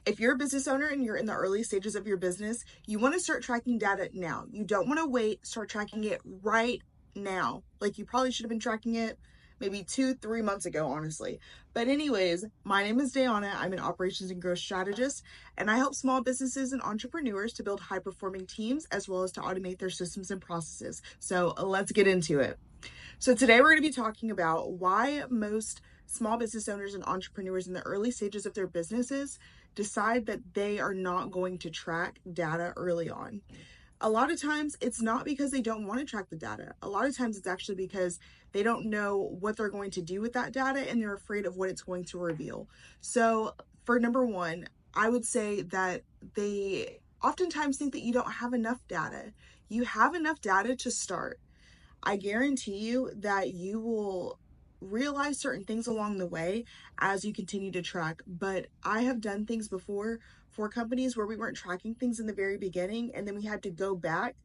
If you're a business owner and you're in the early stages of your business, you want to start tracking data now. You don't want to wait, start tracking it right now. Like you probably should have been tracking it maybe 2, 3 months ago, honestly. But anyways, my name is Dayana. I'm an operations and growth strategist, and I help small businesses and entrepreneurs to build high performing teams as well as to automate their systems and processes. So let's get into it. So today we're going to be talking about why most small business owners and entrepreneurs in the early stages of their businesses decide that they are not going to track data early on. A lot of times it's not because they don't want to track the data. A lot of times it's actually because they don't know what they're going to do with that data and they're afraid of what it's going to reveal. So for number one, I would say that they oftentimes think that you don't have enough data. You have enough data to start. I guarantee you that you will realize certain things along the way as you continue to track. But I have done things before for companies where we weren't tracking things in the very beginning, and then we had to go back.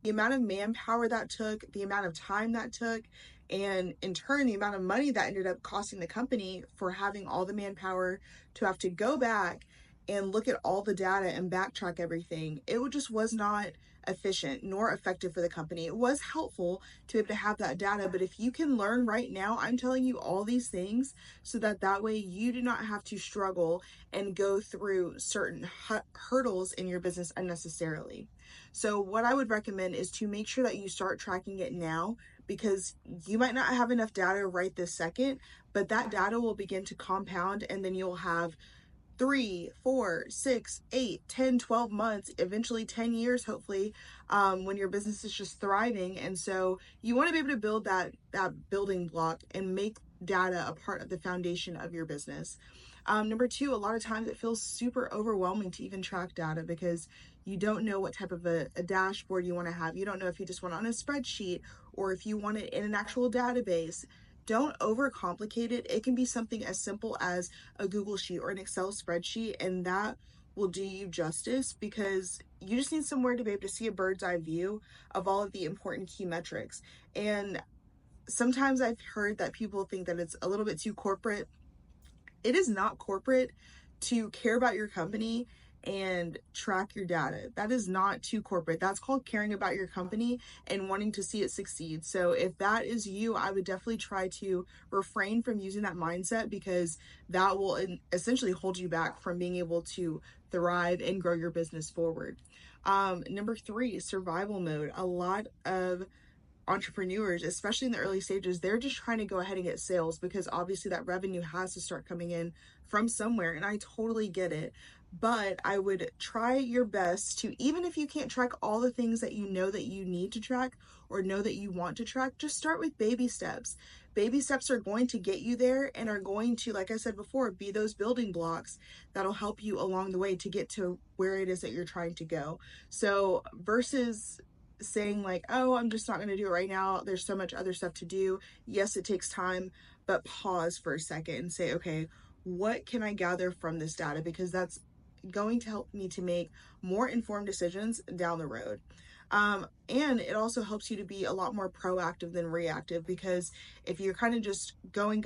The amount of manpower that took, the amount of time that took, and in turn, the amount of money that ended up costing the company for having all the manpower to have to go back and look at all the data and backtrack everything, it just was not efficient nor effective for the company. It was helpful to be able to have that data, but if you can learn right now, I'm telling you all these things so that way you do not have to struggle and go through certain hurdles in your business unnecessarily. So what I would recommend is to make sure that you start tracking it now, because you might not have enough data right this second, but that data will begin to compound, and then you'll have 3, 4, 6, 8, 10, 12 months, eventually 10 years, hopefully, when your business is just thriving. And so you want to be able to build that building block and make data a part of the foundation of your business. Number two, a lot of times it feels super overwhelming to even track data because you don't know what type of a dashboard you want to have. You don't know if you just want it on a spreadsheet or if you want it in an actual database. Don't overcomplicate it. It can be something as simple as a Google sheet or an Excel spreadsheet, and that will do you justice because you just need somewhere to be able to see a bird's eye view of all of the important key metrics. And sometimes I've heard that people think that it's a little bit too corporate. It is not corporate to care about your company and track your data. That is not too corporate. That's called caring about your company and wanting to see it succeed. So if that is you, I would definitely try to refrain from using that mindset because that will essentially hold you back from being able to thrive and grow your business forward. Number three, survival mode. A lot of entrepreneurs, especially in the early stages, they're just trying to go ahead and get sales because obviously that revenue has to start coming in from somewhere. And I totally get it. But I would try your best to, even if you can't track all the things that you know that you need to track or know that you want to track, just start with baby steps. Baby steps are going to get you there and are going to, like I said before, be those building blocks that'll help you along the way to get to where it is that you're trying to go. So versus saying like, oh, I'm just not going to do it right now, there's so much other stuff to do. Yes, it takes time, but pause for a second and say, okay, what can I gather from this data? Because that's going to help me to make more informed decisions down the road. And it also helps you to be a lot more proactive than reactive, because if you're kind of just going,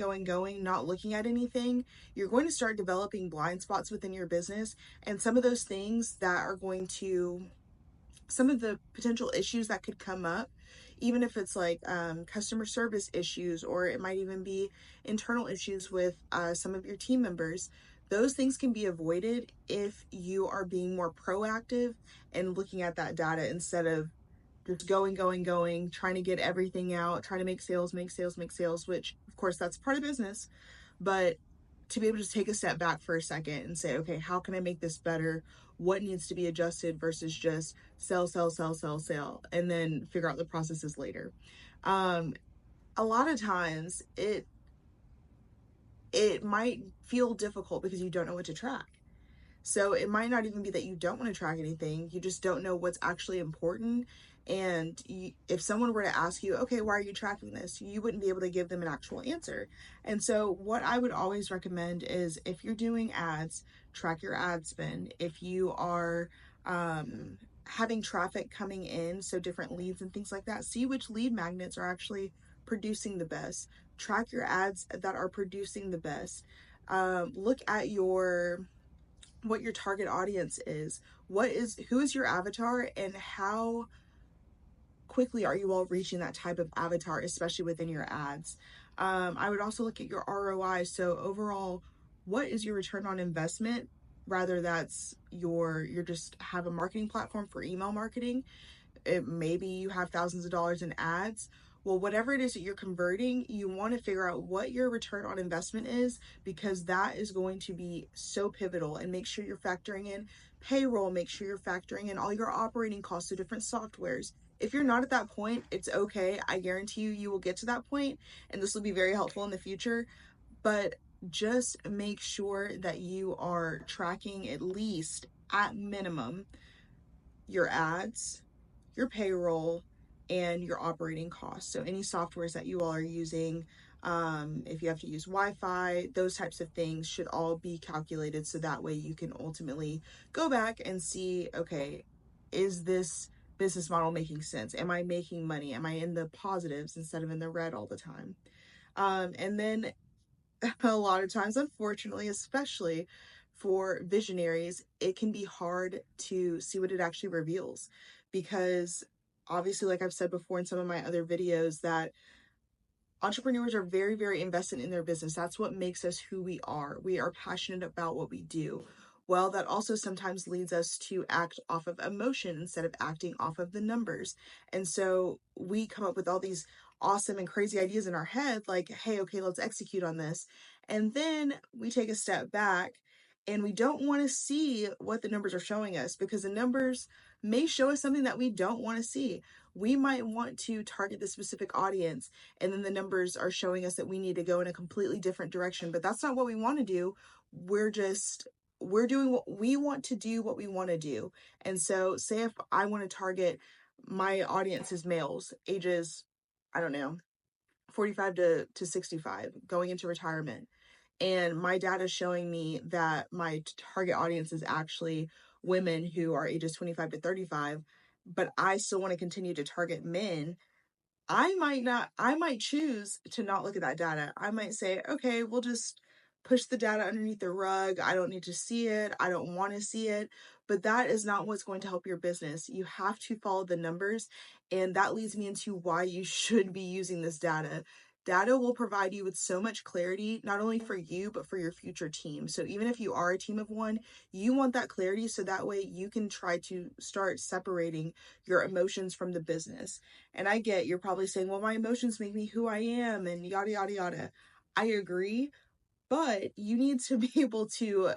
not looking at anything, you're going to start developing blind spots within your business. And some of those things that are going to, some of the potential issues that could come up, even if it's like customer service issues, or it might even be internal issues with some of your team members, those things can be avoided if you are being more proactive and looking at that data instead of just going, trying to get everything out, trying to make sales, which of course that's part of business. But to be able to take a step back for a second and say, okay, how can I make this better? What needs to be adjusted versus just sell, and then figure out the processes later. A lot of times it might feel difficult because you don't know what to track. So it might not even be that you don't want to track anything, you just don't know what's actually important. And if someone were to ask you, okay, why are you tracking this? You wouldn't be able to give them an actual answer. And so what I would always recommend is, if you're doing ads, track your ad spend. If you are having traffic coming in, so different leads and things like that, see which lead magnets are actually producing the best. Track your ads that are producing the best. Look at your what your target audience is. Who is your avatar, and how quickly are you all reaching that type of avatar, especially within your ads? I would also look at your ROI. So overall, what is your return on investment? Rather, that's you're just have a marketing platform for email marketing. Maybe you have thousands of dollars in ads. Well, whatever it is that you're converting, you want to figure out what your return on investment is, because that is going to be so pivotal. And make sure you're factoring in payroll, make sure you're factoring in all your operating costs of different softwares. If you're not at that point, it's okay. I guarantee you will get to that point, and this will be very helpful in the future. But just make sure that you are tracking, at least at minimum, your ads, your payroll, and your operating costs. So any softwares that you all are using, if you have to use Wi-Fi, those types of things should all be calculated, so that way you can ultimately go back and see, okay, is this business model making sense? Am I making money? Am I in the positives instead of in the red all the time? And then a lot of times, unfortunately, especially for visionaries, it can be hard to see what it actually reveals, because obviously, like I've said before in some of my other videos, that entrepreneurs are very, very invested in their business. That's what makes us who we are. We are passionate about what we do. Well, that also sometimes leads us to act off of emotion instead of acting off of the numbers. And so we come up with all these awesome and crazy ideas in our head, like, hey, okay, let's execute on this. And then we take a step back, and we don't want to see what the numbers are showing us, because the numbers may show us something that we don't want to see. We might want to target the specific audience, and then the numbers are showing us that we need to go in a completely different direction. But that's not what we want to do. We're doing what we want to do, what we want to do. And so, say if I want to target my audience is males, ages, I don't know, 45 to 65, going into retirement. And my data is showing me that my target audience is actually women who are ages 25 to 35, but I still want to continue to target men. I might choose to not look at that data. I might say, okay, we'll just push the data underneath the rug. I don't need to see it. I don't want to see it. But that is not what's going to help your business. You have to follow the numbers. And that leads me into why you should be using this data. Data will provide you with so much clarity, not only for you, but for your future team. So even if you are a team of one, you want that clarity, so that way you can try to start separating your emotions from the business. And I get, you're probably saying, well, my emotions make me who I am, and yada, yada, yada. I agree, but you need to be able to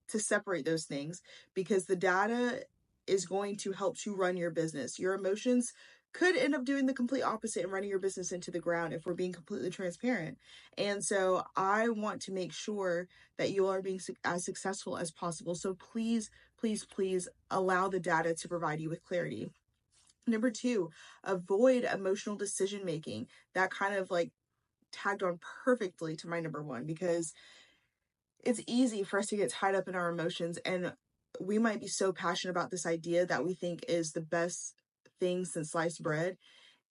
separate those things, because the data is going to help to run your business. Your emotions could end up doing the complete opposite and running your business into the ground, if we're being completely transparent. And so I want to make sure that you are being as successful as possible. So please, please, please allow the data to provide you with clarity. Number two, avoid emotional decision making. That kind of like tagged on perfectly to my number one, because it's easy for us to get tied up in our emotions, and we might be so passionate about this idea that we think is the best thing since sliced bread,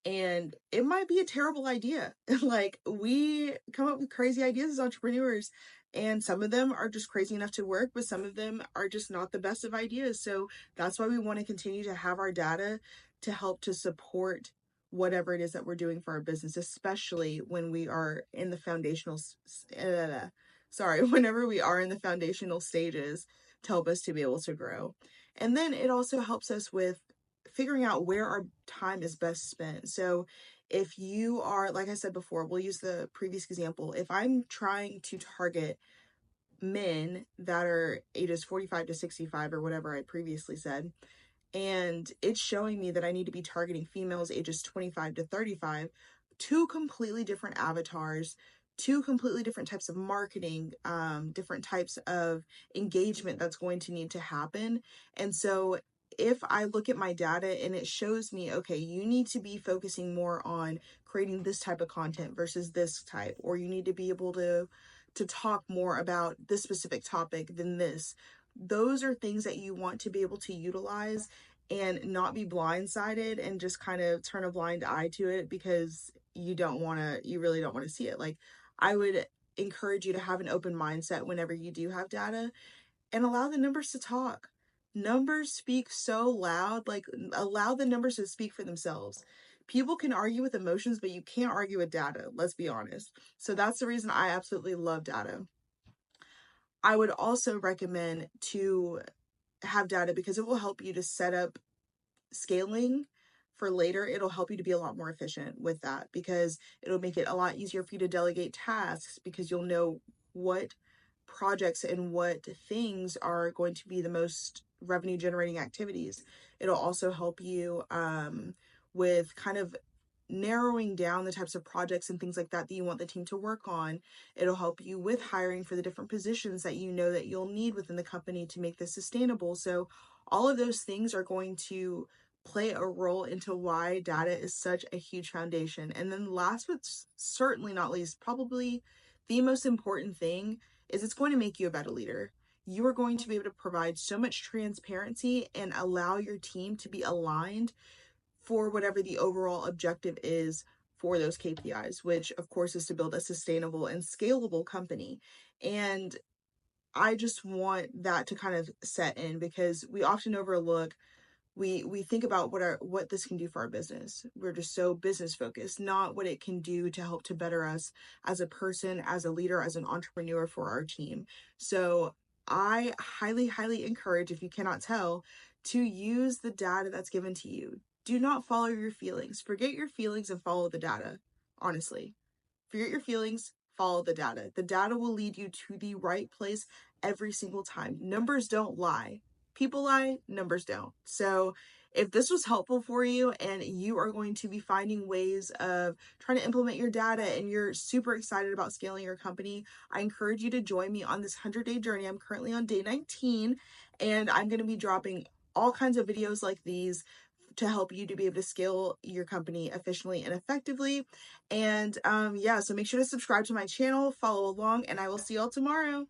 and it might be a terrible idea. Like, we come up with crazy ideas as entrepreneurs, and some of them are just crazy enough to work, but some of them are just not the best of ideas. So that's why we want to continue to have our data to help to support whatever it is that we're doing for our business, especially when we are in the whenever we are in the foundational stages, to help us to be able to grow. And then it also helps us with figuring out where our time is best spent. So if you are, like I said before, we'll use the previous example. If I'm trying to target men that are ages 45 to 65, or whatever I previously said, and it's showing me that I need to be targeting females ages 25 to 35, two completely different avatars, two completely different types of marketing, different types of engagement that's going to need to happen. And so if I look at my data and it shows me, okay, you need to be focusing more on creating this type of content versus this type, or you need to be able to talk more about this specific topic than this. Those are things that you want to be able to utilize, and not be blindsided and just kind of turn a blind eye to it because you really don't want to see it. Like, I would encourage you to have an open mindset whenever you do have data, and allow the numbers to talk. Numbers speak so loud, like allow the numbers to speak for themselves. People can argue with emotions, but you can't argue with data, let's be honest. So that's the reason I absolutely love data. I would also recommend to have data because it will help you to set up scaling for later. It'll help you to be a lot more efficient with that because it'll make it a lot easier for you to delegate tasks because you'll know what projects and what things are going to be the most revenue generating activities. It'll also help you with kind of narrowing down the types of projects and things like that that you want the team to work on. It'll help you with hiring for the different positions that you know that you'll need within the company to make this sustainable. So all of those things are going to play a role into why data is such a huge foundation. And then last but certainly not least, probably the most important thing is it's going to make you a better leader. You are going to be able to provide so much transparency and allow your team to be aligned for whatever the overall objective is for those KPIs, which of course is to build a sustainable and scalable company. And I just want that to kind of set in because we often overlook, we think about what this can do for our business. We're just so business focused, not what it can do to help to better us as a person, as a leader, as an entrepreneur for our team. So I highly encourage, if you cannot tell, to use the data that's given to you. Do not follow your feelings. Forget your feelings and follow the data. Honestly, forget your feelings, follow the data. The data will lead you to the right place every single time. Numbers don't lie. People lie, numbers don't. So if this was helpful for you and you are going to be finding ways of trying to implement your data and you're super excited about scaling your company, I encourage you to join me on this 100-day journey. I'm currently on day 19 and I'm going to be dropping all kinds of videos like these to help you to be able to scale your company efficiently and effectively. And yeah, so make sure to subscribe to my channel, follow along, and I will see y'all tomorrow.